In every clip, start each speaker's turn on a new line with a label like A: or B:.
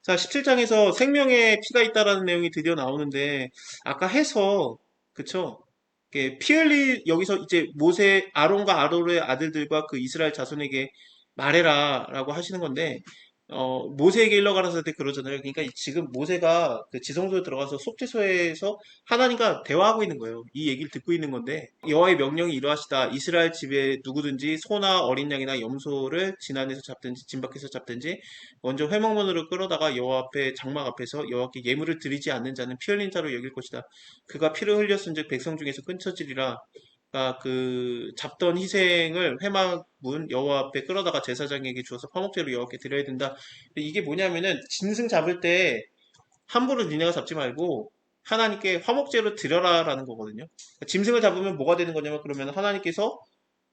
A: 자, 17장에서 생명의 피가 있다라는 내용이 드디어 나오는데, 아까 해서, 그쵸? 피 여기서 이제 아론과 아론의 아들들과 그 이스라엘 자손에게 말해라 라고 하시는 건데, 모세에게 일러가라사 때 그러잖아요. 그러니까 지금 모세가 그 지성소에 들어가서 속죄소에서 하나님과 대화하고 있는 거예요. 이 얘기를 듣고 있는 건데, 여호와의 명령이 이러하시다. 이스라엘 집에 누구든지 소나 어린 양이나 염소를 진안에서 잡든지 진박해서 잡든지 먼저 회막문으로 끌어다가 여호와 앞에 장막 앞에서 여호와께 예물을 드리지 않는 자는 피 흘린 자로 여길 것이다. 그가 피를 흘렸은즉 백성 중에서 끊쳐지리라. 그 잡던 희생을 회막문 여호와 앞에 끌어다가 제사장에게 주어서 화목제로 여호와께 드려야 된다. 이게 뭐냐면은 짐승 잡을 때 함부로 니네가 잡지 말고 하나님께 화목제로 드려라라는 거거든요. 짐승을 잡으면 뭐가 되는 거냐면 그러면 하나님께서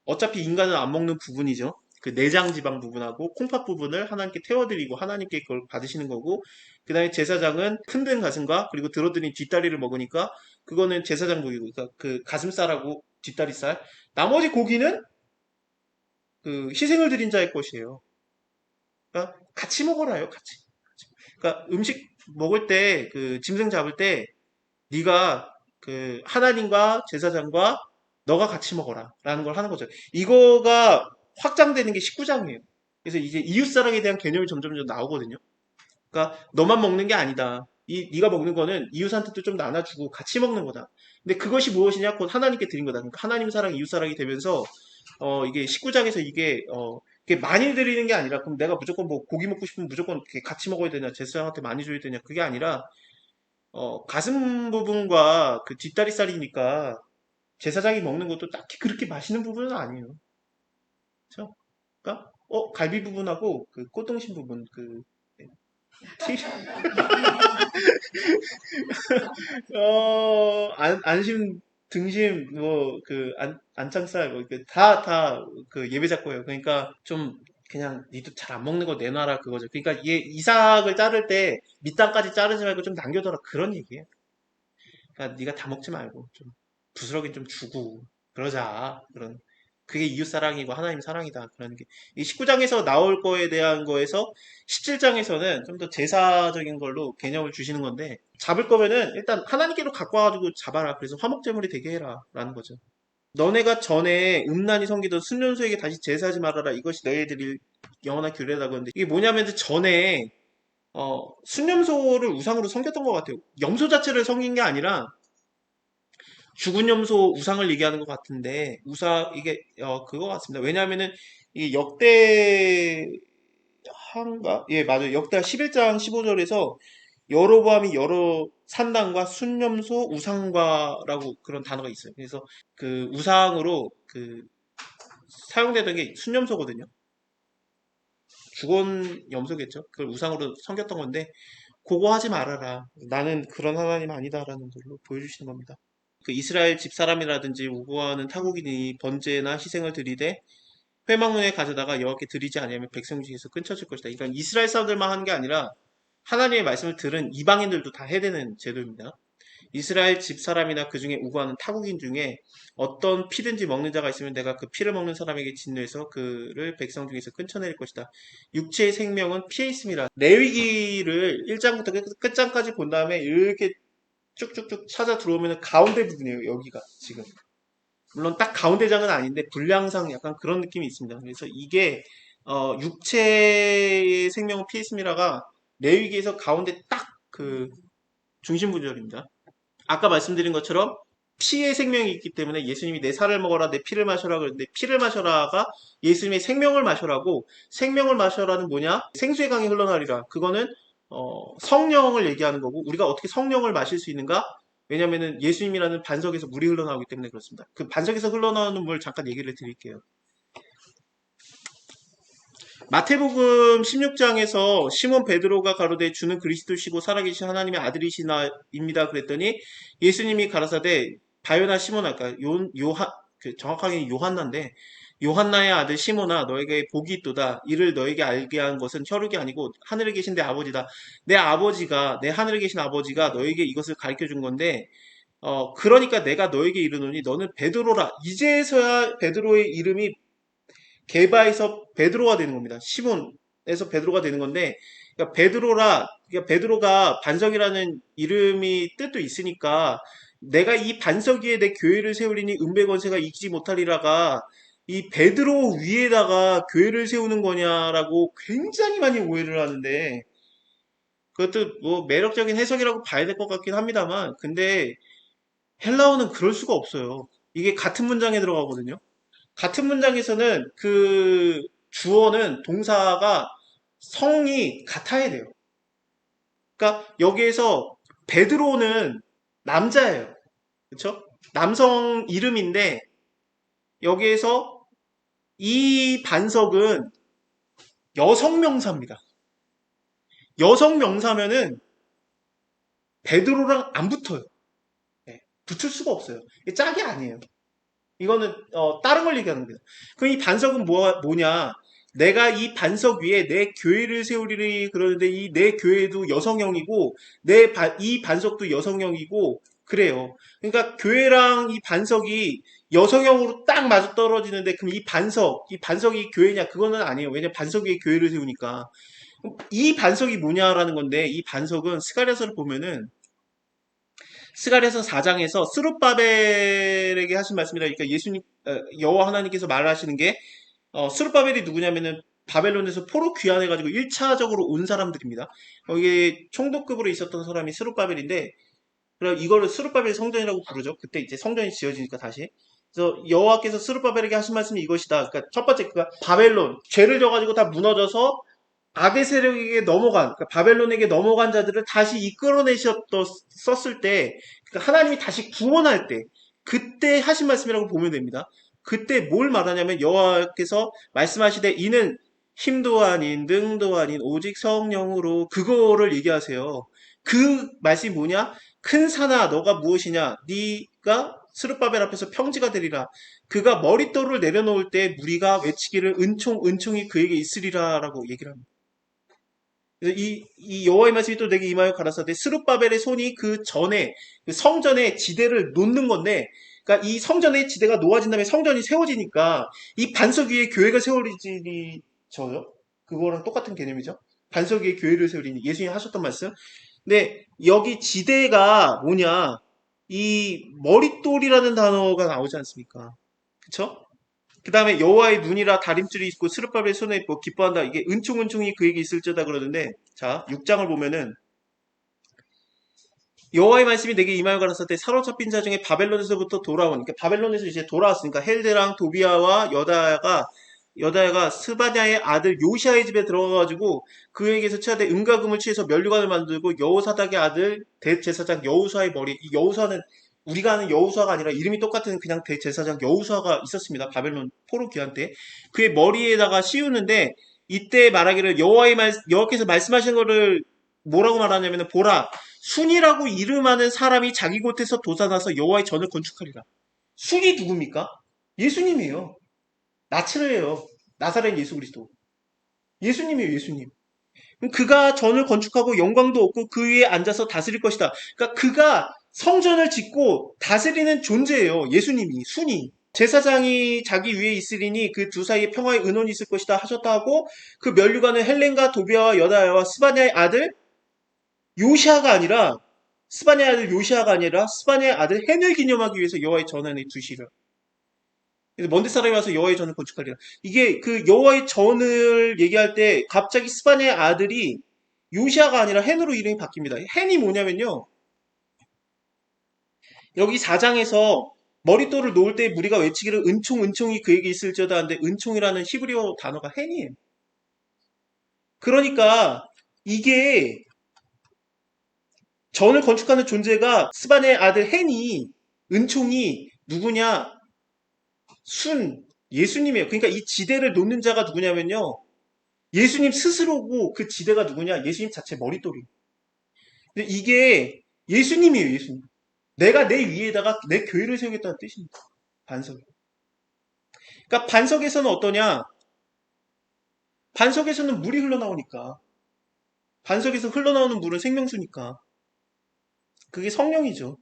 A: 어차피 인간은 안 먹는 부분이죠. 그 내장 지방 부분하고 콩팥 부분을 하나님께 태워드리고 하나님께 그걸 받으시는 거고, 그 다음에 제사장은 흔든 가슴과 그리고 들어드린 뒷다리를 먹으니까 그거는 제사장 부위고, 그러니까 그 가슴살하고 뒷다리살. 나머지 고기는 그 희생을 드린 자의 것이에요. 그러니까 같이 먹어라요, 같이. 그러니까 음식 먹을 때 그 짐승 잡을 때 네가 그 하나님과 제사장과 너가 같이 먹어라 라는 걸 하는 거죠. 이거가 확장되는 게 19장이에요. 그래서 이제 이웃사랑에 대한 개념이 점점 나오거든요. 그러니까 너만 먹는 게 아니다. 네가 먹는 거는 이웃한테도 좀 나눠주고 같이 먹는 거다. 근데 그것이 무엇이냐? 곧 하나님께 드린 거다. 그러니까 하나님 사랑, 이웃 사랑이 되면서 이게 19장에서 이게 많이 드리는 게 아니라 그럼 내가 무조건 뭐 고기 먹고 싶으면 무조건 이렇게 같이 먹어야 되냐, 제사장한테 많이 줘야 되냐, 그게 아니라 가슴 부분과 그 뒷다리살이니까 제사장이 먹는 것도 딱히 그렇게 맛있는 부분은 아니에요. 그렇죠? 그러니까 갈비 부분하고 그 꽃등심 부분 그 티, 안심 등심 뭐 그 안창살 뭐 다 그 예배 잡고요. 그러니까 좀 그냥 니도 잘 안 먹는 거 내놔라 그거죠. 그러니까 얘 이삭을 자를 때 밑단까지 자르지 말고 좀 남겨둬라 그런 얘기예요. 그러니까 네가 다 먹지 말고 좀 부스러기 좀 주고 그러자 그런 그게 이웃 사랑이고 하나님 사랑이다 그런 게 이 19장에서 나올 거에 대한 거에서 17장에서는 좀 더 제사적인 걸로 개념을 주시는 건데 잡을 거면은 일단 하나님께로 갖고 와가지고 잡아라 그래서 화목제물이 되게 해라 라는 거죠. 너네가 전에 음란히 섬기던 순년소에게 다시 제사하지 말아라 이것이 너희들이 영원한 규례라고 하는데 이게 뭐냐면 전에 순념소를 우상으로 섬겼던 것 같아요. 염소 자체를 섬긴 게 아니라 죽은 염소 우상을 얘기하는 것 같은데 이게 그거 같습니다. 왜냐하면은 이 역대하인가? 예, 맞아요. 역대하 11장 15절에서 여로보암이 여러 산당과 순념소 우상과라고 그런 단어가 있어요. 그래서 그 우상으로 그 사용되던 게 순념소거든요. 죽은 염소겠죠. 그걸 우상으로 섬겼던 건데 그거 하지 말아라. 나는 그런 하나님 아니다라는 걸로 보여주시는 겁니다. 그 이스라엘 집사람이라든지 우고하는 타국인이 번제나 희생을 드리되 회막문에 가져다가 여호와께 드리지 아니하면 백성 중에서 끊쳐질 것이다. 이건 이스라엘 사람들만 하는 게 아니라 하나님의 말씀을 들은 이방인들도 다 해야 되는 제도입니다. 이스라엘 집사람이나 그 중에 우고하는 타국인 중에 어떤 피든지 먹는 자가 있으면 내가 그 피를 먹는 사람에게 진노해서 그를 백성 중에서 끊쳐낼 것이다. 육체의 생명은 피에 있습니다. 레위기를 1장부터 끝장까지 본 다음에 이렇게 쭉쭉쭉 찾아 들어오면 가운데 부분이에요. 여기가 지금. 물론 딱 가운데 장은 아닌데 분량상 약간 그런 느낌이 있습니다. 그래서 이게 육체의 생명은 피에 있음이라가 레위기에서 가운데 딱 그 중심 구절입니다. 아까 말씀드린 것처럼 피의 생명이 있기 때문에 예수님이 내 살을 먹어라 내 피를 마셔라 그랬는데 피를 마셔라가 예수님의 생명을 마셔라고 생명을 마셔라는 뭐냐? 생수의 강이 흘러나리라. 그거는 성령을 얘기하는 거고 우리가 어떻게 성령을 마실 수 있는가? 왜냐면은 예수님이라는 반석에서 물이 흘러나오기 때문에 그렇습니다. 그 반석에서 흘러나오는 물 잠깐 얘기를 드릴게요. 마태복음 16장에서 시몬 베드로가 가로되 주는 그리스도시고 살아계신 하나님의 아들이시나입니다. 그랬더니 예수님이 가라사대 바요나 시몬아 그러니까 요한 정확하게 요한나인데 요한나의 아들 시몬아 너에게 복이 있도다. 이를 너에게 알게 한 것은 혈육이 아니고 하늘에 계신 내 아버지다. 내 하늘에 계신 아버지가 너에게 이것을 가르쳐 준 건데 그러니까 내가 너에게 이르노니 너는 베드로라. 이제서야 베드로의 이름이 게바에서 베드로가 되는 겁니다. 시몬에서 베드로가 되는 건데 그러니까 베드로가 반석이라는 이름이 뜻도 있으니까 내가 이 반석 위에 내 교회를 세우리니 은배 권세가 이기지 못하리라가 이 베드로 위에다가 교회를 세우는 거냐라고 굉장히 많이 오해를 하는데 그것도 뭐 매력적인 해석이라고 봐야 될 것 같긴 합니다만 근데 헬라어는 그럴 수가 없어요. 이게 같은 문장에 들어가거든요. 같은 문장에서는 그 주어는 동사가 성이 같아야 돼요. 그러니까 여기에서 베드로는 남자예요. 그렇죠? 남성 이름인데 여기에서 이 반석은 여성 명사입니다. 여성 명사면은 베드로랑 안 붙어요. 네, 붙을 수가 없어요. 이게 짝이 아니에요. 이거는 다른 걸 얘기하는 거예요. 그럼 이 반석은 뭐냐? 내가 이 반석 위에 내 교회를 세우리니 그러는데 이 내 교회도 여성형이고 이 반석도 여성형이고 그래요. 그러니까 교회랑 이 반석이 여성형으로 딱 맞아 떨어지는데 그럼 이 반석이 교회냐? 그거는 아니에요. 왜냐 반석 위에 교회를 세우니까. 이 반석이 뭐냐라는 건데 이 반석은 스가랴서를 보면은 스가랴서 4장에서 스룹바벨에게 하신 말씀이라 그러니까 여호와 하나님께서 말하시는 게 스룹바벨이 누구냐면은 바벨론에서 포로 귀환해가지고 1차적으로 온 사람들입니다. 이게 총독급으로 있었던 사람이 스룹바벨인데 그럼 이거를 스룹바벨 성전이라고 부르죠. 그때 이제 성전이 지어지니까 다시. 그래서 여호와께서 스룹바벨에게 하신 말씀이 이것이다. 그러니까 첫 번째 그가 바벨론 죄를 져가지고 다 무너져서 악의 세력에게 넘어간 그러니까 바벨론에게 넘어간 자들을 다시 이끌어내셨을 때 그러니까 하나님이 다시 구원할 때 그때 하신 말씀이라고 보면 됩니다. 그때 뭘 말하냐면 여호와께서 말씀하시되 이는 힘도 아닌 능도 아닌 오직 성령으로 그거를 얘기하세요. 그 말씀이 뭐냐? 큰 산아 너가 무엇이냐? 네가 스룹바벨 앞에서 평지가 되리라. 그가 머릿돌을 내려놓을 때 무리가 외치기를 은총이 그에게 있으리라라고 얘기를 합니다. 그래서 이 여호와의 말씀이 또 내게 임하여 가라사대 스룹바벨의 손이 그 전에 그 성전의 지대를 놓는 건데 그러니까 이 성전의 지대가 놓아진 다음에 성전이 세워지니까 이 반석 위에 교회가 세워지니 저요? 그거랑 똑같은 개념이죠. 반석 위에 교회를 세우리니 예수님이 하셨던 말씀. 근데 여기 지대가 뭐냐? 이 머릿돌이라는 단어가 나오지 않습니까? 그쵸? 그 다음에 여호와의 눈이라 다림줄이 있고 스룹바벨 손에 있고 기뻐한다. 이게 은총이 그에게 있을지어다 그러는데 자 6장을 보면은 여호와의 말씀이 내게 임하여 가라사대 사로잡힌 자 중에 바벨론에서부터 돌아온 그러니까 바벨론에서 이제 돌아왔으니까 헬드랑 도비아와 여다야가 스바냐의 아들 요시아의 집에 들어가가지고 그에게서 취하되 은과금을 취해서 면류관을 만들고 여호사닥의 아들 대제사장 여우수아의 머리 이 여우수아는 우리가 아는 여우수아가 아니라 이름이 똑같은 그냥 대제사장 여우수아가 있었습니다. 바벨론 포로 귀환 때 그의 머리에다가 씌우는데 이때 말하기를 여호와께서 말씀하신 거를 뭐라고 말하냐면 보라 순이라고 이름하는 사람이 자기 곳에서 솟아나서 여호와의 전을 건축하리라. 순이 누굽니까? 예수님이에요. 나츠레예요. 나사렛 예수 그리스도. 예수님이에요, 예수님. 그가 전을 건축하고 영광도 얻고 그 위에 앉아서 다스릴 것이다. 그러니까 그가 성전을 짓고 다스리는 존재예요. 예수님이, 순이. 제사장이 자기 위에 있으리니 그 두 사이에 평화의 은원이 있을 것이다 하셨다 하고 그 면류관은 헬렌과 도비아와 여다야와 스바냐의 아들 요시아가 아니라 스바냐의 아들 요시아가 아니라 스바냐의 아들 헨을 기념하기 위해서 여호와의 전안에 두시라. 먼데 사람이 와서 여호와의 전을 건축하리라. 이게 그 여호와의 전을 얘기할 때 갑자기 스바냐의 아들이 요시아가 아니라 헨으로 이름이 바뀝니다. 헨이 뭐냐면요. 여기 4장에서 머릿돌을 놓을 때 무리가 외치기를 은총이 그에게 있을지어다 하는데 은총이라는 히브리어 단어가 헨이에요. 그러니까 이게 전을 건축하는 존재가 스바냐의 아들 헨이 은총이 누구냐? 예수님이에요. 그러니까 이 지대를 놓는 자가 누구냐면요. 예수님 스스로고 그 지대가 누구냐? 예수님 자체 머릿돌이. 근데 이게 예수님이에요, 예수님. 내가 내 위에다가 내 교회를 세우겠다는 뜻입니다. 반석. 그러니까 반석에서는 어떠냐? 반석에서는 물이 흘러나오니까. 반석에서 흘러나오는 물은 생명수니까. 그게 성령이죠.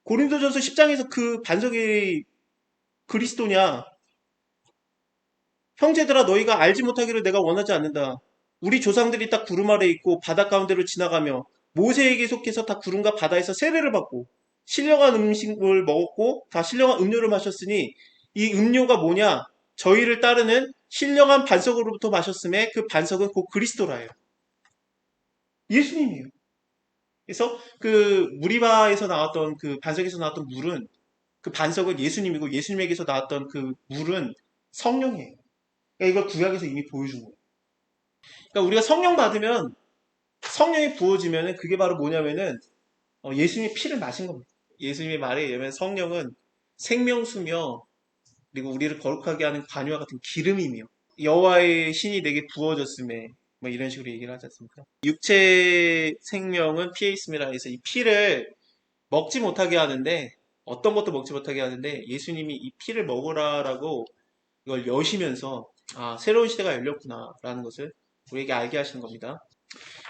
A: 고린도전서 10장에서 그 반석이 그리스도냐? 형제들아 너희가 알지 못하기를 내가 원하지 않는다. 우리 조상들이 딱 구름 아래 있고 바다 가운데로 지나가며 모세에게 속해서 다 구름과 바다에서 세례를 받고 신령한 음식을 먹었고 다 신령한 음료를 마셨으니 이 음료가 뭐냐? 저희를 따르는 신령한 반석으로부터 마셨음에 그 반석은 곧 그리스도라예요. 예수님이에요. 그래서 그 무리바에서 나왔던 그 반석에서 나왔던 물은 그 반석은 예수님이고 예수님에게서 나왔던 그 물은 성령이에요. 그러니까 이걸 구약에서 이미 보여준 거예요. 그러니까 우리가 성령 받으면 성령이 부어지면은 그게 바로 뭐냐면은 예수님의 피를 마신 겁니다. 예수님의 말에 의하면 성령은 생명수며 그리고 우리를 거룩하게 하는 관유와 같은 기름이며 여호와의 신이 내게 부어졌음에 뭐 이런 식으로 얘기를 하지 않습니까? 육체 생명은 피에 있음이라 해서 이 피를 먹지 못하게 하는데 어떤 것도 먹지 못하게 하는데 예수님이 이 피를 먹으라라고 이걸 여시면서 아 새로운 시대가 열렸구나라는 것을 우리에게 알게 하시는 겁니다.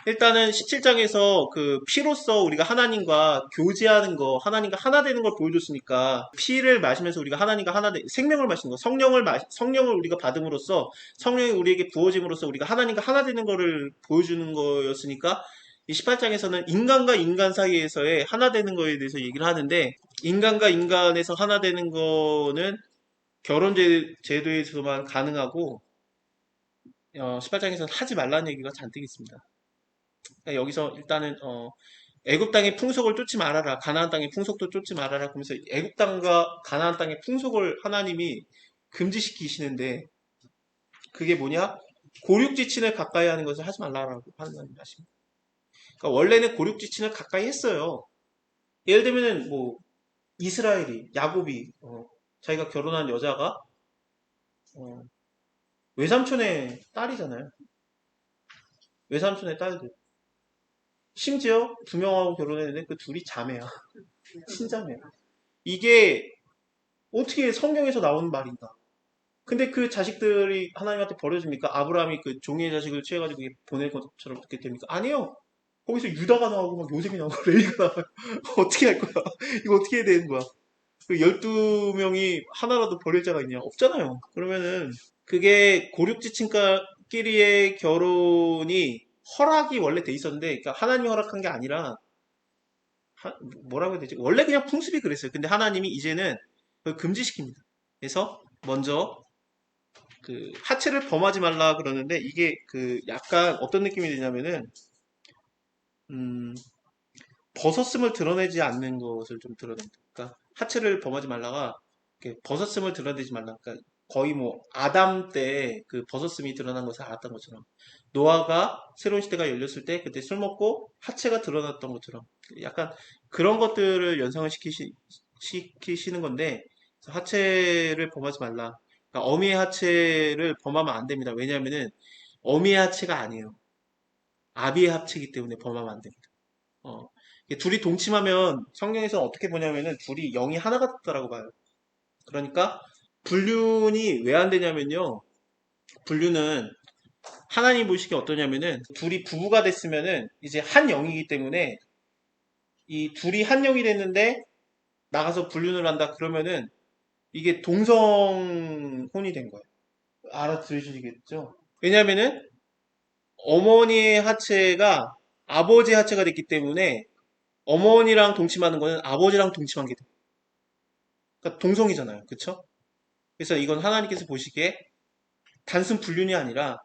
A: 일단은 17장에서 그 피로써 우리가 하나님과 교제하는 거, 하나님과 하나 되는 걸 보여줬으니까 피를 마시면서 우리가 하나님과 하나 생명을 마시는 거, 성령을 우리가 받음으로써 성령이 우리에게 부어짐으로써 우리가 하나님과 하나 되는 거를 보여주는 거였으니까 이 18장에서는 인간과 인간 사이에서의 하나 되는 거에 대해서 얘기를 하는데 인간과 인간에서 하나 되는 거는 결혼 제도에서만 가능하고 18장에서는 하지 말라는 얘기가 잔뜩 있습니다. 그러니까 여기서 일단은 애굽 땅의 풍속을 쫓지 말아라. 가나안 땅의 풍속도 쫓지 말아라. 그러면서 애굽 땅과 가나안 땅의 풍속을 하나님이 금지시키시는데 그게 뭐냐? 고륙지친을 가까이 하는 것을 하지 말라라고 하는 말씀입니다. 그러니까 원래는 고륙지친을 가까이 했어요. 예를 들면은 뭐 이스라엘이 야곱이 자기가 결혼한 여자가 어, 외삼촌의 딸이잖아요. 외삼촌의 딸들. 심지어 두 명하고 결혼했는데 그 둘이 자매야. 친자매야. 이게 어떻게 성경에서 나오는 말인가? 근데 그 자식들이 하나님한테 버려집니까? 아브라함이 그 종이의 자식을 취해가지고 보낼 것처럼 그렇게 됩니까? 아니요. 거기서 유다가 나오고 막 요셉이 나오고 레이가 나와요. 어떻게 할 거야? 이거 어떻게 해야 되는 거야? 그 12명이 하나라도 버릴 자가 있냐? 없잖아요. 그러면은 그게 고륙지친끼리의 결혼이 허락이 원래 돼 있었는데, 그러니까 하나님이 허락한 게 아니라 뭐라고 해야 되지? 원래 그냥 풍습이 그랬어요. 근데 하나님이 이제는 그걸 금지시킵니다. 그래서 먼저 그 하체를 범하지 말라 그러는데 이게 그 약간 어떤 느낌이 드냐면은 음, 벗었음을 드러내지 않는 것을 좀 드러냅니다. 그러니까 하체를 범하지 말라가 이렇게 벗었음을 드러내지 말라. 그러니까 거의 뭐 아담 때 그 벗었음이 드러난 것을 알았던 것처럼 노아가 새로운 시대가 열렸을 때 그때 술 먹고 하체가 드러났던 것처럼 약간 그런 것들을 연상을 시키시는 건데 하체를 범하지 말라. 그러니까 어미의 하체를 범하면 안 됩니다. 왜냐하면은 어미의 하체가 아니에요. 아비의 하체이기 때문에 범하면 안 됩니다. 어, 이게 둘이 동침하면 성경에서 어떻게 보냐면은 둘이 영이 하나가 됐다라고 봐요. 그러니까 불륜이 왜 안 되냐면요. 불륜은 하나님 보시기에 어떠냐면은 둘이 부부가 됐으면은 이제 한 영이기 때문에 이 둘이 한 영이 됐는데 나가서 불륜을 한다 그러면은 이게 동성혼이 된 거예요. 알아들으시겠죠? 왜냐면은 어머니의 하체가 아버지의 하체가 됐기 때문에 어머니랑 동침하는 거는 아버지랑 동침한 게 돼요. 그러니까 동성이잖아요. 그쵸? 그래서 이건 하나님께서 보시기에 단순 불륜이 아니라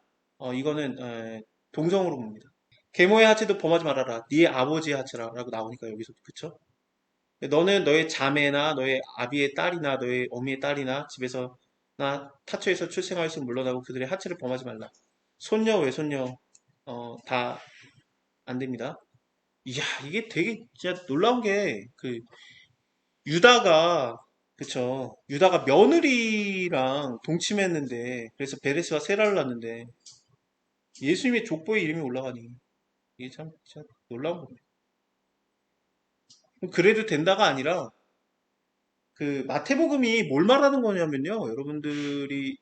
A: 이거는 동성으로 봅니다. 계모의 하체도 범하지 말아라. 네 아버지의 하체라고 나오니까 여기서 그쵸? 너는 너의 자매나 너의 아비의 딸이나 너의 어미의 딸이나 집에서나 타처에서 출생할 수 물러나고 그들의 하체를 범하지 말라. 손녀 외손녀 다 안 됩니다. 이야 이게 되게 진짜 놀라운 게 그 유다가 그쵸 유다가 며느리랑 동침했는데 그래서 베레스와 세라를 낳는데 예수님의 족보에 이름이 올라가니 이게 참 진짜 놀라운 겁니다. 그래도 된다가 아니라 그 마태복음이 뭘 말하는 거냐면요. 여러분들이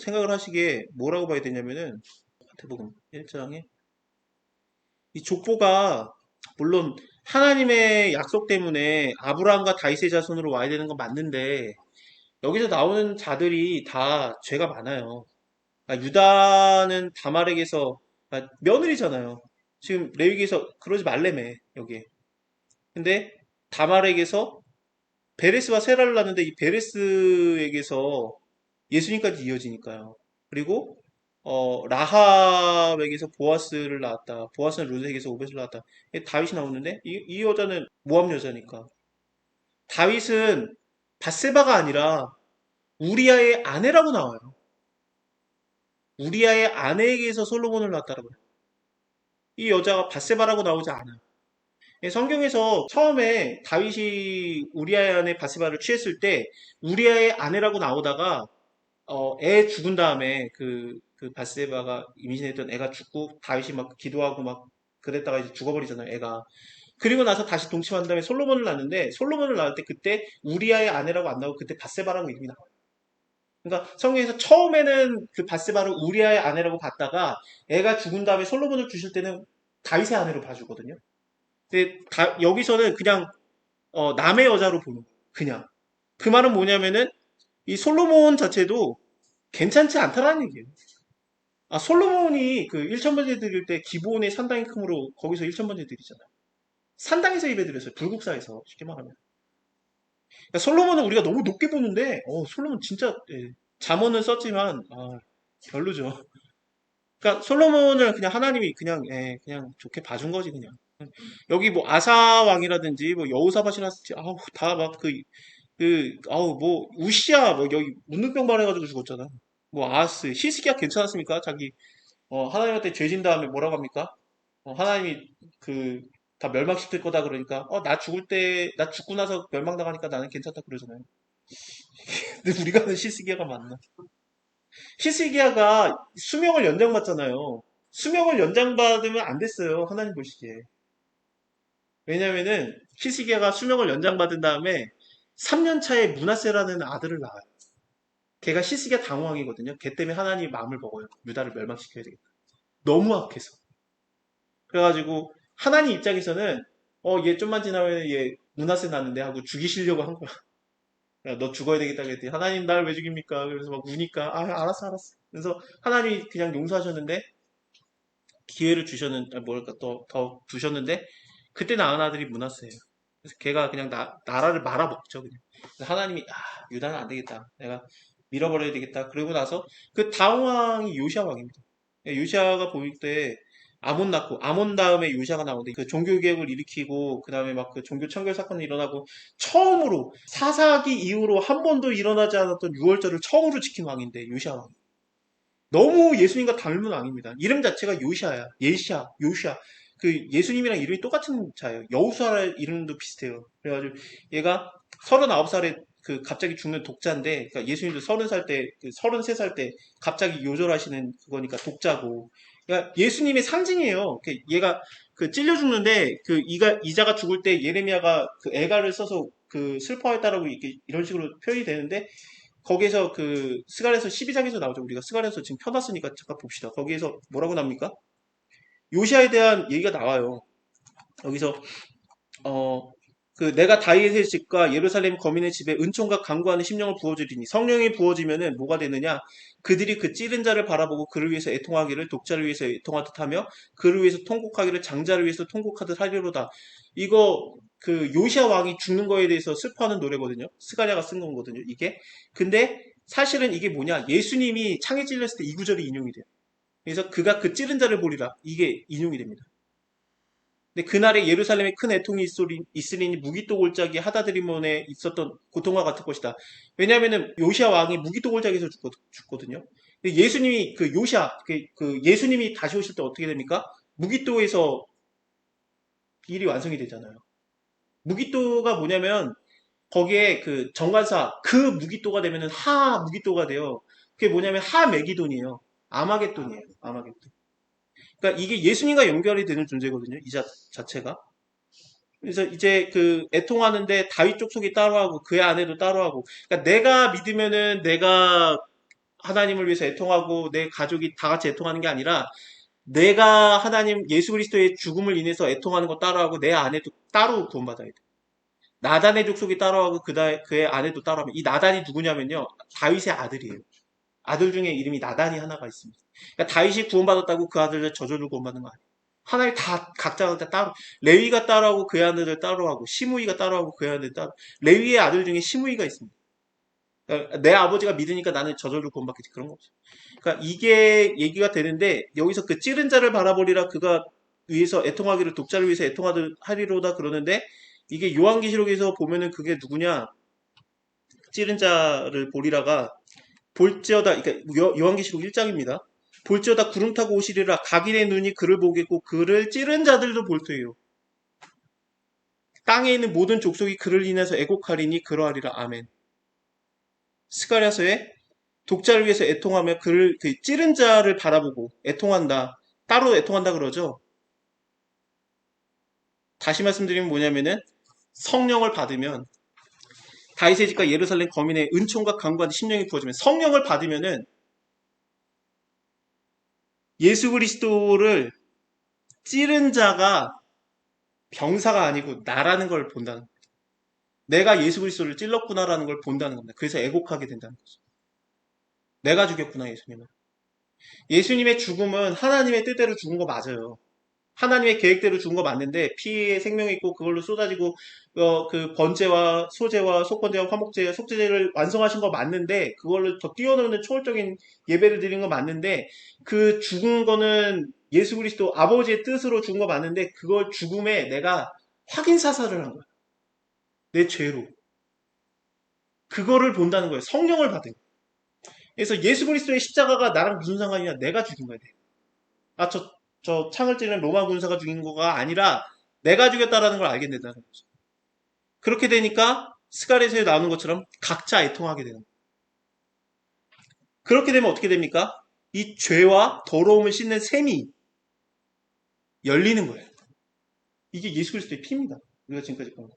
A: 생각을 하시기에 뭐라고 봐야 되냐면은 마태복음 1장에 이 족보가 물론 하나님의 약속 때문에 아브라함과 다윗의 자손으로 와야 되는 건 맞는데 여기서 나오는 자들이 다 죄가 많아요. 유다는 다말에게서 며느리잖아요. 지금 레위기에서 그러지 말래매 여기에. 근데 다말에게서 베레스와 세라를 낳는데 이 베레스에게서 예수님까지 이어지니까요. 그리고 라합에게서 보아스를 낳았다. 보아스는 룻에게서 오벳을 낳았다. 다윗이 나오는데 이 여자는 모압 여자니까. 다윗은 바세바가 아니라 우리아의 아내라고 나와요. 우리아의 아내에게서 솔로몬을 낳았다라고 해요. 이 여자가 바세바라고 나오지 않아요. 성경에서 처음에 다윗이 우리아의 아내 바세바를 취했을 때 우리아의 아내라고 나오다가 애 죽은 다음에 그 바세바가 임신했던 애가 죽고 다윗이 막 기도하고 막 그랬다가 이제 죽어버리잖아요, 애가. 그리고 나서 다시 동침한 다음에 솔로몬을 낳는데 솔로몬을 낳을 때 그때 우리아의 아내라고 안 나오고 그때 바세바라고 이름이 나와요. 그러니까 성경에서 처음에는 그 바세바를 우리아의 아내라고 봤다가 애가 죽은 다음에 솔로몬을 주실 때는 다윗의 아내로 봐주거든요. 근데 여기서는 그냥 남의 여자로 보는 거예요. 그냥. 그 말은 뭐냐면은 이 솔로몬 자체도 괜찮지 않다라는 얘기예요. 솔로몬이 그 1천번째 드릴 때 기본의 산당이 크므로 거기서 1천번째 드리잖아요. 산당에서 예배드렸어요. 불국사에서 쉽게 말하면. 그러니까 솔로몬은 우리가 너무 높게 보는데 솔로몬 진짜 잠언은 썼지만 별로죠. 그러니까 솔로몬을 그냥 하나님이 그냥 그냥 좋게 봐준 거지 그냥. 여기 뭐 아사 왕이라든지 뭐 여호사밧이라든지 아우 다 막 아우 뭐 우시야 뭐 여기 문둥병 발해가지고 죽었잖아. 뭐 아하스 히스기야 괜찮았습니까? 자기 하나님한테 죄진 다음에 뭐라고 합니까? 하나님이 다 멸망시킬 거다 그러니까 나 죽고 나서 멸망당하니까 나는 괜찮다 그러잖아요. 근데 우리가 아는 히스기야가 맞나? 히스기야가 수명을 연장받잖아요. 수명을 연장받으면 안 됐어요. 하나님 보시기에. 왜냐면은 히스기야가 수명을 연장받은 다음에 3년 차에 므낫세라는 아들을 낳아요. 걔가 히스기야 당왕이거든요. 걔 때문에 하나님이 마음을 먹어요. 유다를 멸망시켜야 되겠다. 너무 악해서. 그래가지고 하나님 입장에서는 얘 좀만 지나면 얘 므낫세 낳는데 하고 죽이시려고 한 거야. 야, 너 죽어야 되겠다 그랬더니 하나님 날 왜 죽입니까? 그래서 막 우니까 알았어 알았어. 그래서 하나님이 그냥 용서하셨는데 기회를 뭐랄까 더 두셨는데 그때 낳은 아들이 므낫세예요. 그래서 걔가 그냥 나라를 말아먹죠 그냥. 그래서 하나님이 유다는 안 되겠다. 내가 밀어버려야 되겠다. 그러고 나서 그 다음 왕이 요시아 왕입니다. 요시아가 보일 때 아몬 낳고 아몬 다음에 요시아가 나오는데 그 종교 개혁을 일으키고 그 다음에 막 그 종교 청결 사건이 일어나고 처음으로 사사기 이후로 한 번도 일어나지 않았던 유월절을 처음으로 지킨 왕인데 요시아 왕. 너무 예수님과 닮은 왕입니다. 이름 자체가 요시아야. 예시아, 요시아. 그 예수님이랑 이름이 똑같은 자예요. 여우수아 이름도 비슷해요. 그래가지고 얘가 39살에 그 갑자기 죽는 독자인데, 그러니까 예수님도 30살 때, 33살 때 갑자기 요절하시는 그거니까 독자고. 그러니까 예수님의 상징이에요. 얘가 찔려 죽는데 이자가 죽을 때 예레미야가 그 애가를 써서 슬퍼했다라고 이렇게 이런 식으로 표현이 되는데 거기에서 스가랴서 12장에서 나오죠. 우리가 스가랴서 지금 펴놨으니까 잠깐 봅시다. 거기에서 뭐라고 납니까? 요시아에 대한 얘기가 나와요. 여기서 어, 내가 다윗의 집과 예루살렘 거민의 집에 은총과 강구하는 심령을 부어주리니 성령이 부어지면은 뭐가 되느냐? 그들이 그 찌른 자를 바라보고 그를 위해서 애통하기를 독자를 위해서 애통하듯 하며 그를 위해서 통곡하기를 장자를 위해서 통곡하듯 하리로다. 이거 요시아 왕이 죽는 거에 대해서 슬퍼하는 노래거든요. 스가랴가 쓴 거거든요. 이게. 근데 사실은 이게 뭐냐? 예수님이 창에 찔렸을 때 이 구절이 인용이 돼요. 그래서 그가 그 찌른 자를 보리라. 이게 인용이 됩니다. 근데 그날에 예루살렘에 큰 애통이 있으리니 무기또 골짜기 하다드리몬에 있었던 고통과 같을 것이다. 왜냐하면은 요시아 왕이 무기또 골짜기에서 죽거든요. 근데 예수님이 예수님이 다시 오실 때 어떻게 됩니까? 무기또에서 일이 완성이 되잖아요. 무기또가 뭐냐면 거기에 정관사 무기또가 되면은 하 무기또가 돼요. 그게 뭐냐면 하 메기돈이에요. 아마겟돈이에요. 아마겟돈. 그러니까 이게 예수님과 연결이 되는 존재거든요. 이 자체가. 그래서 이제 애통하는데 다윗 족속이 따로하고 그의 아내도 따로하고. 그러니까 내가 믿으면은 내가 하나님을 위해서 애통하고 내 가족이 다 같이 애통하는 게 아니라 내가 하나님 예수 그리스도의 죽음을 인해서 애통하는 거 따로하고 내 아내도 따로 구원받아야 돼. 나단의 족속이 따로하고 그의 아내도 따로하면 이 나단이 누구냐면요. 다윗의 아들이에요. 아들 중에 이름이 나단이 하나가 있습니다. 그러니까 다윗이 구원받았다고 그 아들을 저절로 구원받는 거 아니에요. 하나님 다 각자가 다 따로 레위가 따로 하고 그의 아들을 따로 하고 시므이가 따로 하고 그의 아들 따로 레위의 아들 중에 시므이가 있습니다. 그러니까 내 아버지가 믿으니까 나는 저절로 구원받겠지 그런 거 없어요. 그러니까 이게 얘기가 되는데 여기서 그 찌른 자를 바라보리라 그가 위해서 애통하기를 독자를 위해서 애통하리로다 그러는데 이게 요한계시록에서 보면은 그게 누구냐 찌른 자를 보리라가 볼지어다 그러니까 요한계시록 1장입니다. 볼지어다 구름 타고 오시리라 각인의 눈이 그를 보겠고 그를 찌른 자들도 볼 터이요. 땅에 있는 모든 족속이 그를 인해서 애곡하리니 그러하리라 아멘. 스가랴서에 독자를 위해서 애통하며 그를 그 찌른 자를 바라보고 애통한다. 따로 애통한다 그러죠. 다시 말씀드리면 뭐냐면은 성령을 받으면 다윗의 집과 예루살렘 거민의 은총과 강구한 심령이 부어지면 성령을 받으면은 예수 그리스도를 찌른 자가 병사가 아니고 나라는 걸 본다는 거예요. 내가 예수 그리스도를 찔렀구나라는 걸 본다는 겁니다. 그래서 애곡하게 된다는 거죠. 내가 죽였구나 예수님을. 예수님의 죽음은 하나님의 뜻대로 죽은 거 맞아요. 하나님의 계획대로 죽은 거 맞는데 피에 생명이 있고 그걸로 쏟아지고 그 번제와 소제와 속번제와 화목제, 속죄제를 완성하신 거 맞는데 그걸로 더 뛰어넘는 초월적인 예배를 드린 거 맞는데 그 죽은 거는 예수 그리스도 아버지의 뜻으로 죽은 거 맞는데 그걸 죽음에 내가 확인 사살을 한 거야. 내 죄로. 그거를 본다는 거예요. 성령을 받은. 그래서 예수 그리스도의 십자가가 나랑 무슨 상관이냐? 내가 죽인 거야. 아, 저 창을 찌르는 로마 군사가 죽인 거가 아니라 내가 죽였다라는 걸 알게 된다는 거죠. 그렇게 되니까 스가랴서에 나오는 것처럼 각자 애통하게 되는 거예요. 그렇게 되면 어떻게 됩니까? 이 죄와 더러움을 씻는 샘이 열리는 거예요. 이게 예수 그리스도의 피입니다. 우리가 지금까지 본 거.